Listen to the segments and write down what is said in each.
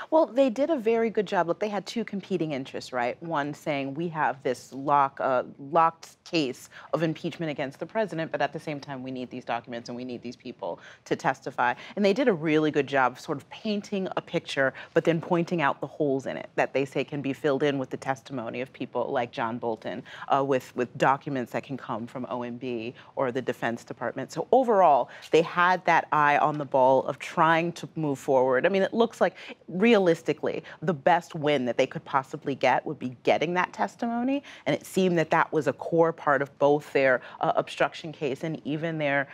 Well, they did a very good job. Look, they had two competing interests, right? One saying we have this locked case of impeachment against the president, but at the same time, we need these documents and we need these people to testify. And they did a really good job sort of painting a picture, but then pointing out the holes in it that they say can be filled in with the testimony of people like John Bolton, with documents that can come from OMB or the Defense Department. So overall, they had that eye on the ball of trying to move forward. I mean, it looks like realistically, the best win that they could possibly get would be getting that testimony. And it seemed that that was a core part of both their obstruction case and even their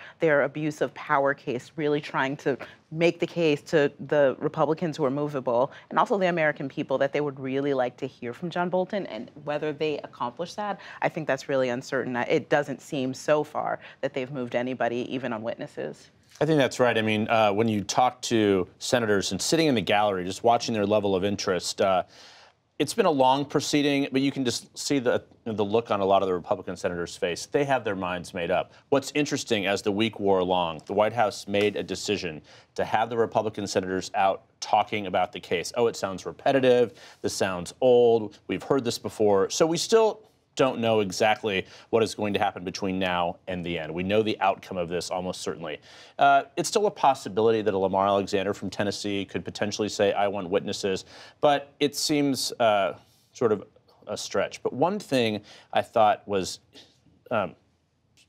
abuse of power case, really trying to make the case to the Republicans who are movable and also the American people that they would really like to hear from John Bolton. And whether they accomplish that, I think that's really uncertain. It doesn't seem so far that they've moved anybody, even on witnesses. I think that's right. I mean, when you talk to senators and sitting in the gallery, just watching their level of interest, it's been a long proceeding, but you can just see the look on a lot of the Republican senators' face. They have their minds made up. What's interesting, as the week wore along, the White House made a decision to have the Republican senators out talking about the case. Oh, it sounds repetitive. This sounds old. We've heard this before. So we still don't know exactly what is going to happen between now and the end. We know the outcome of this almost certainly. It's still a possibility that a Lamar Alexander from Tennessee could potentially say, I want witnesses, but it seems sort of a stretch. But one thing I thought was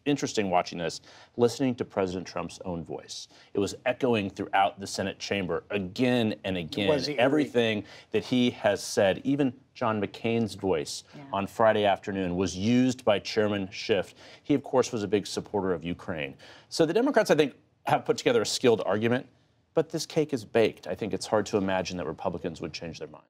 interesting watching this, listening to President Trump's own voice. It was echoing throughout the Senate chamber again and again. Everything that he has said, even John McCain's voice on Friday afternoon was used by Chairman Schiff. He, of course, was a big supporter of Ukraine. So the Democrats, I think, have put together a skilled argument, but this cake is baked. I think it's hard to imagine that Republicans would change their mind.